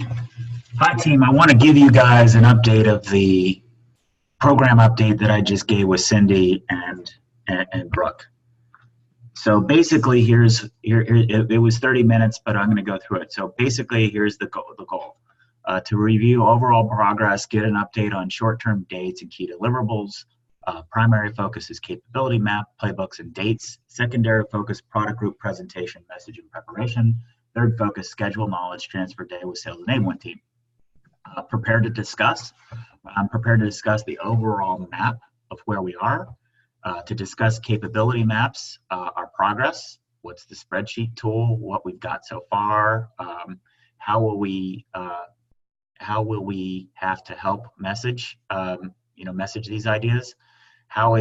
Hi, team. I want to give you guys an update of the program update that I just gave with Cindy and Brooke. So basically, it was 30 minutes, but I'm going to go through it. So basically, here's the goal: to review overall progress, get an update on short-term dates and key deliverables. Primary focus is capability map, playbooks, and dates. Secondary focus, product group presentation, message, and preparation. Third focus, schedule knowledge transfer day with sales enablement team. Prepared to discuss. I'm prepared to discuss the overall map of where we are, to discuss capability maps, our progress, what's the spreadsheet tool, what we've got so far, how will we have to help message, message these ideas, how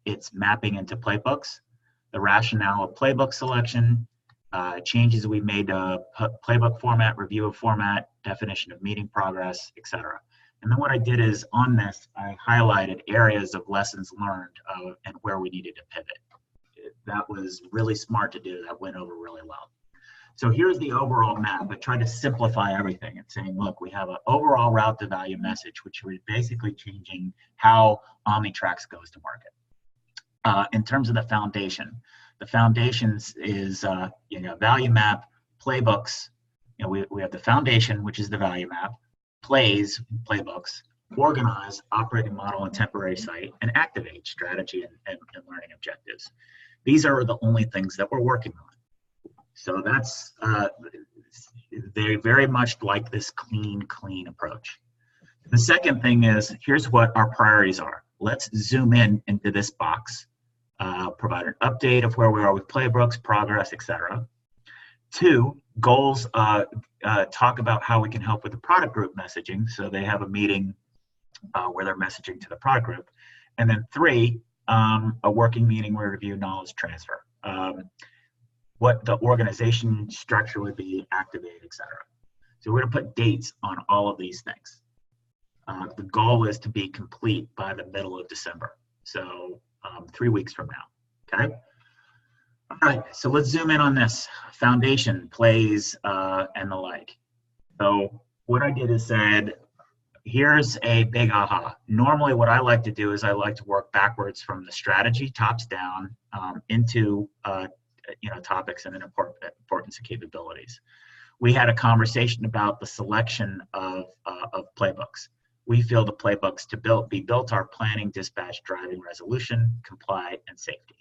it's mapping into playbooks, the rationale of playbook selection, changes we made to playbook format, review of format, definition of meeting progress, etc. And then what I did is on this, I highlighted areas of lessons learned and where we needed to pivot. That was really smart to do. That went over really well. So here's the overall map. I tried to simplify everything and saying, look, we have an overall route to value message, which was basically changing how Omnitrax goes to market. In terms of the foundations is value map, playbooks. We have the foundation, which is the value map, playbooks, organize, operating model and temporary site, and activate, strategy and learning objectives. These are the only things that we're working on. So that's they very much like this clean approach. The second thing is, here's what our priorities are. Let's zoom in into this box. Provide an update of where we are with playbooks, progress, etc. 2, goals, talk about how we can help with the product group messaging. So they have a meeting where they're messaging to the product group. And then 3, a working meeting where we review knowledge transfer. What the organization structure would be, activate, etc. So we're going to put dates on all of these things. The goal is to be complete by the middle of December. So 3 weeks from now, okay? All right, so let's zoom in on this. Foundation, plays, and the like. So what I did is said, here's a big aha. Normally what I like to do is I like to work backwards from the strategy, tops down, into topics and then importance and capabilities. We had a conversation about the selection of playbooks. We feel the playbooks to be built are planning, dispatch, driving, resolution, comply, and safety.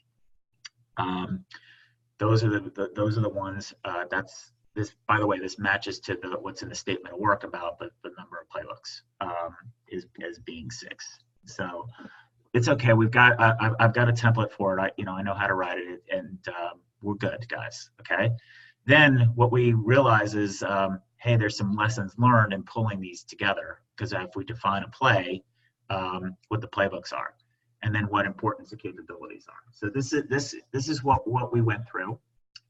Those are the ones. That's this. By the way, this matches to what's in the statement of work about the number of playbooks as being 6. So it's okay. I've got a template for it. I know how to write it, and we're good, guys. Okay. Then what we realize is, hey, there's some lessons learned in pulling these together, because if we define a play, what the playbooks are, and then what importance and capabilities are. So this is what we went through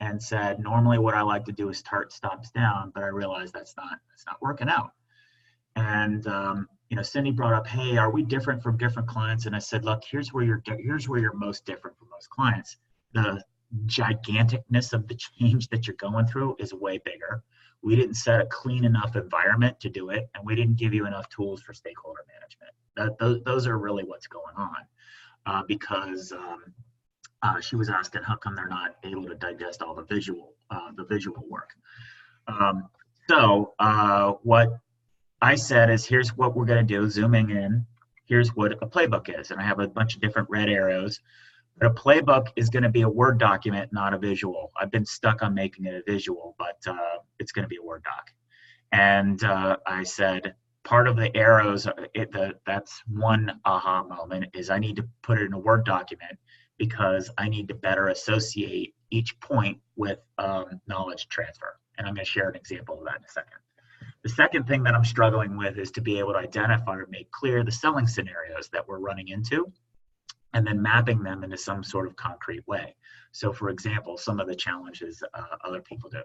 and said, normally what I like to do is start stops down, but I realized that's not working out. And Cindy brought up, hey, are we different from different clients? And I said, look, here's where you're most different from most clients. The giganticness of the change that you're going through is way bigger. We didn't set a clean enough environment to do it, and we didn't give you enough tools for stakeholder management. Those are really what's going on, because she was asking how come they're not able to digest all the visual work. So what I said is, here's what we're going to do, zooming in. Here's what a playbook is, and I have a bunch of different red arrows. But a playbook is going to be a Word document, not a visual. I've been stuck on making it a visual, but it's going to be a Word doc. And I said, part of the arrows, that's one aha moment, is I need to put it in a Word document because I need to better associate each point with knowledge transfer. And I'm going to share an example of that in a second. The second thing that I'm struggling with is to be able to identify or make clear the selling scenarios that we're running into, and then mapping them into some sort of concrete way. So for example, some of the challenges other people do.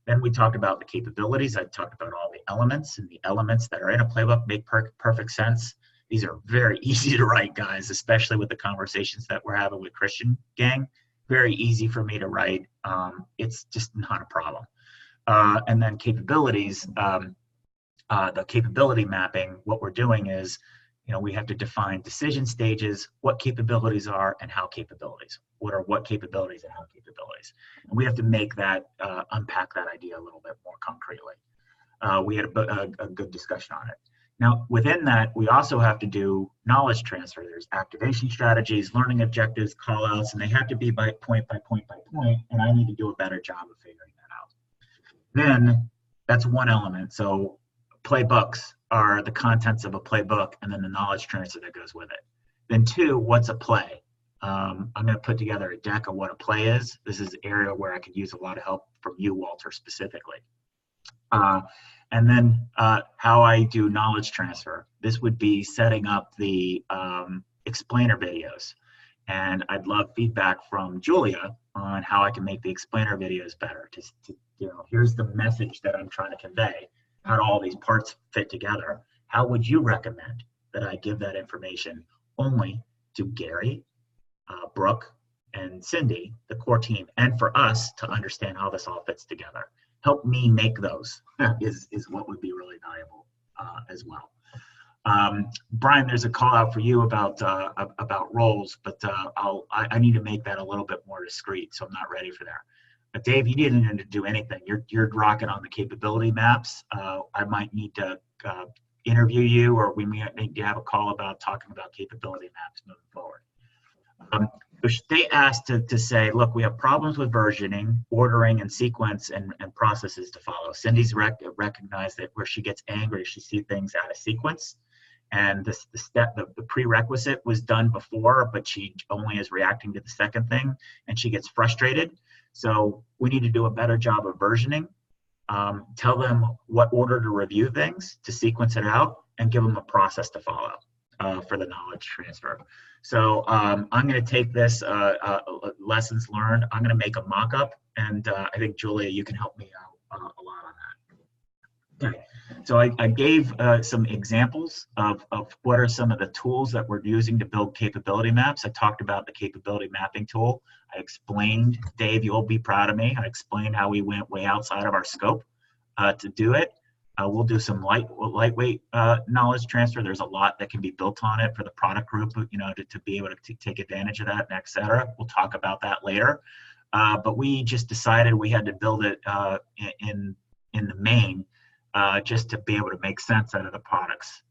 Then we talked about the capabilities. I talked about all the elements, and the elements that are in a playbook make perfect sense. These are very easy to write, guys, especially with the conversations that we're having with Christian gang. Very easy for me to write. It's just not a problem. And then capabilities, the capability mapping, what we're doing is, we have to define decision stages, what capabilities are and how capabilities, what capabilities and how capabilities. And we have to make that, unpack that idea a little bit more concretely. We had a good discussion on it. Now, within that, we also have to do knowledge transfer. There's activation strategies, learning objectives, call outs, and they have to be by point by point by point, and I need to do a better job of figuring that out. Then that's one element. So playbooks are the contents of a playbook and then the knowledge transfer that goes with it. Then two, what's a play? I'm going to put together a deck of what a play is. This is an area where I could use a lot of help from you, Walter, specifically. And then how I do knowledge transfer. This would be setting up the explainer videos. And I'd love feedback from Julia on how I can make the explainer videos better. Here's the message that I'm trying to convey. How do all these parts fit together? How would you recommend that I give that information only to Gary, Brooke, and Cindy, the core team, and for us to understand how this all fits together? Help me make those is what would be really valuable as well. Brian, there's a call out for you about roles, but I need to make that a little bit more discreet, so I'm not ready for that. But Dave, you didn't need to do anything. You're rocking on the capability maps. I might need to interview you, or we might need to have a call about talking about capability maps moving forward. They asked to say, look, we have problems with versioning, ordering, and sequence and processes to follow. Cindy's recognized that where she gets angry, she sees things out of sequence. And the prerequisite was done before, but she only is reacting to the second thing, and she gets frustrated. So we need to do a better job of versioning, tell them what order to review things, to sequence it out, and give them a process to follow for the knowledge transfer. So I'm going to take this lessons learned. I'm going to make a mock-up, and I think, Julia, you can help me out a lot on that. Okay, so I gave some examples of what are some of the tools that we're using to build capability maps. I talked about the capability mapping tool. I explained, Dave, you'll be proud of me. I explained how we went way outside of our scope to do it. We'll do some lightweight knowledge transfer. There's a lot that can be built on it for the product group, to be able to take advantage of that, et cetera. We'll talk about that later. But we just decided we had to build it in the main just to be able to make sense out of the products.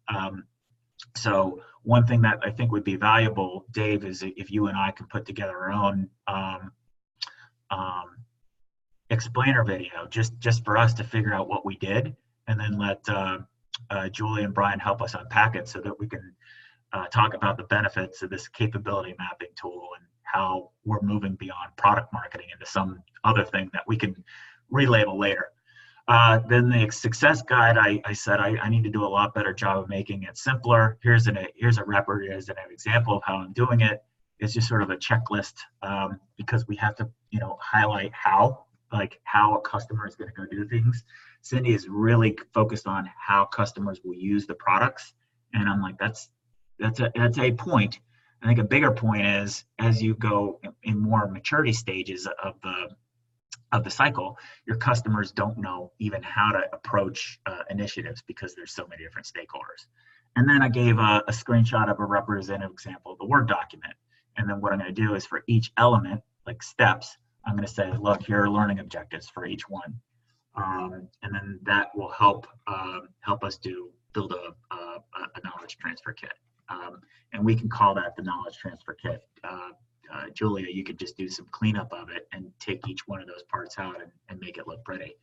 So one thing that I think would be valuable, Dave, is if you and I can put together our own explainer video, just for us to figure out what we did, and then let Julie and Brian help us unpack it so that we can talk about the benefits of this capability mapping tool and how we're moving beyond product marketing into some other thing that we can relabel later. Then the success guide, I said I need to do a lot better job of making it simpler. Here's an example of how I'm doing it. It's just sort of a checklist because we have to highlight how a customer is going to go do things. Cindy is really focused on how customers will use the products, and I'm like, that's a point. I think a bigger point is as you go in more maturity stages of the cycle, your customers don't know even how to approach initiatives because there's so many different stakeholders. And then I gave a screenshot of a representative example of the Word document. And then what I'm going to do is for each element, like steps, I'm going to say, look, here are learning objectives for each one. And then that will help us build a knowledge transfer kit. And we can call that the knowledge transfer kit. Julia, you could just do some cleanup of it and take each one of those parts out and make it look pretty.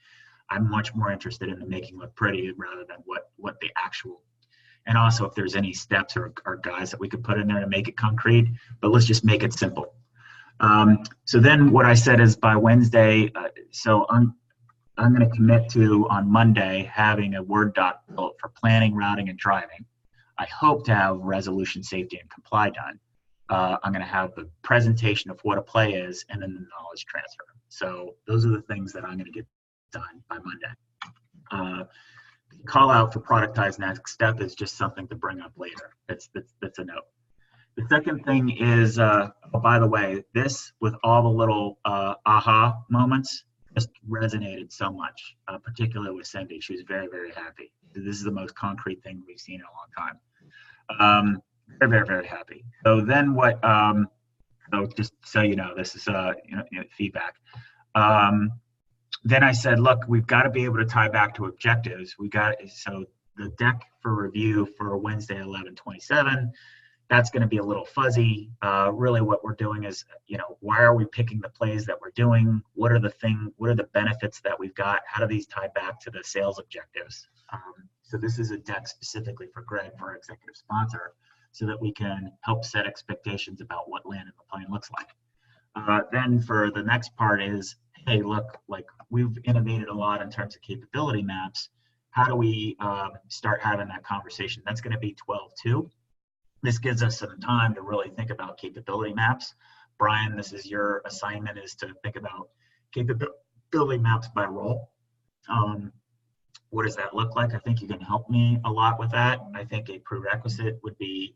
I'm much more interested in the making look pretty rather than what the actual, and also if there's any steps or guides that we could put in there to make it concrete, but let's just make it simple. So then what I said is by Wednesday, so I'm going to commit to on Monday having a Word doc built for planning, routing, and driving. I hope to have resolution, safety, and comply done. I'm going to have the presentation of what a play is and then the knowledge transfer. So those are the things that I'm going to get done by Monday. Call out for productized next step is just something to bring up later. That's a note. The second thing is, by the way, this with all the little aha moments, just resonated so much, particularly with Cindy. She was very, very happy. This is the most concrete thing we've seen in a long time. Very, very, very happy. So then what, so just so you know, this is feedback. Then I said, look, we've got to be able to tie back to objectives. So the deck for review for Wednesday, 11/27, that's going to be a little fuzzy. Really what we're doing is, why are we picking the plays that we're doing? What are the benefits that we've got? How do these tie back to the sales objectives? So this is a deck specifically for Greg, for our executive sponsor, so that we can help set expectations about what land in the plane looks like. Then for the next part is, hey, look, like we've innovated a lot in terms of capability maps. How do we start having that conversation? That's going to be 12/2. This gives us some time to really think about capability maps. Brian, this is your assignment, is to think about capability maps by role. What does that look like? I think you can help me a lot with that. I think a prerequisite would be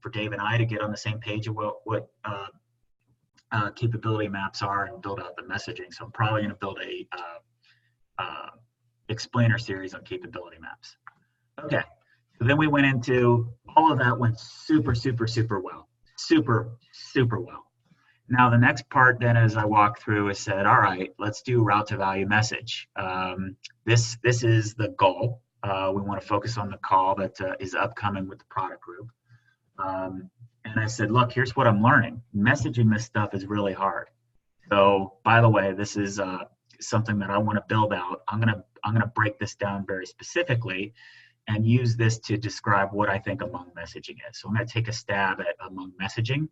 for Dave and I to get on the same page of what capability maps are and build out the messaging. So I'm probably going to build a explainer series on capability maps. Okay, so then we went into, all of that went super, super, super well. Super, super well. Now the next part then, as I walk through, is said, all right, let's do route to value message. This is the goal. We want to focus on the call that is upcoming with the product group. And I said, look, here's what I'm learning. Messaging this stuff is really hard. So by the way, this is something that I want to build out. I'm gonna break this down very specifically and use this to describe what I think among messaging is. So I'm gonna take a stab at among messaging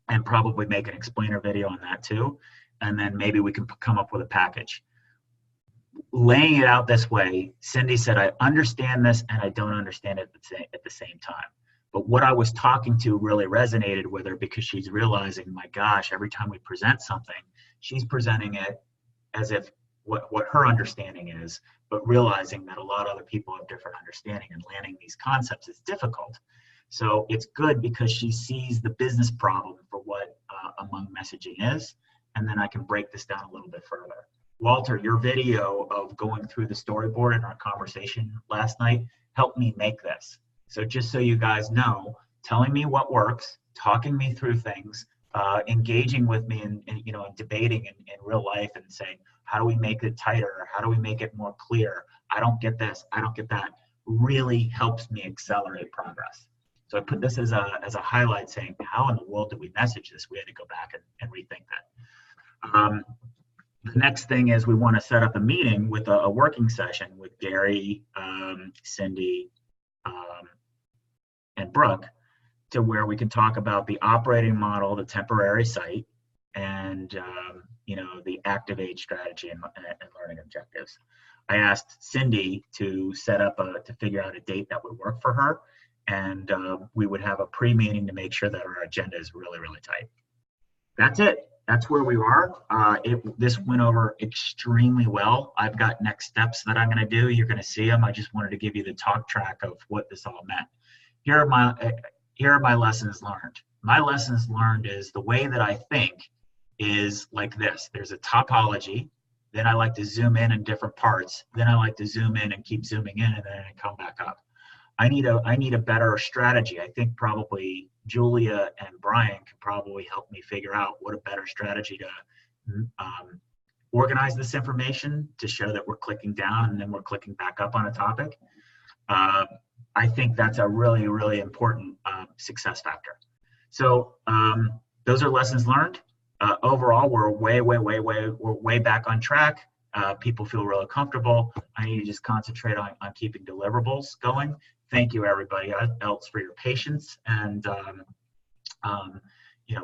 and probably make an explainer video on that too. And then maybe we can come up with a package. Laying it out this way, Cindy said, I understand this and I don't understand it at the same time. But what I was talking to really resonated with her, because she's realizing, my gosh, every time we present something, she's presenting it as if what her understanding is, but realizing that a lot of other people have different understanding, and landing these concepts is difficult. So it's good because she sees the business problem for what among messaging is, and then I can break this down a little bit further. Walter, your video of going through the storyboard in our conversation last night helped me make this. So just so you guys know, telling me what works, talking me through things, engaging with me and debating in real life and saying, how do we make it tighter? How do we make it more clear? I don't get this, I don't get that, really helps me accelerate progress. So I put this as a highlight, saying, how in the world did we message this? We had to go back and rethink that. The next thing is we want to set up a meeting with a working session with Gary, Cindy, and Brooke, to where we can talk about the operating model, the temporary site, and the activate strategy and learning objectives. I asked Cindy to set up to figure out a date that would work for her, and we would have a pre-meeting to make sure that our agenda is really, really tight. That's it. That's where we are. This went over extremely well. I've got next steps that I'm going to do. You're going to see them. I just wanted to give you the talk track of what this all meant. Here are my lessons learned. My lessons learned is the way that I think is like this. There's a topology. Then I like to zoom in different parts. Then I like to zoom in and keep zooming in, and then I come back up. I need a better strategy. I think probably Julia and Brian can probably help me figure out what a better strategy to organize this information, to show that we're clicking down and then we're clicking back up on a topic. I think that's a really, really important success factor. So those are lessons learned. Overall, we're way back on track. People feel really comfortable. I need to just concentrate on keeping deliverables going. Thank you, everybody else, for your patience and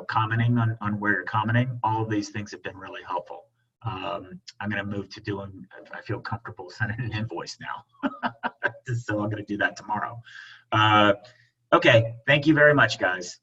commenting on where you're commenting. All of these things have been really helpful. I'm going to move to doing, I feel comfortable sending an invoice now. So I'm going to do that tomorrow. Okay, thank you very much, guys.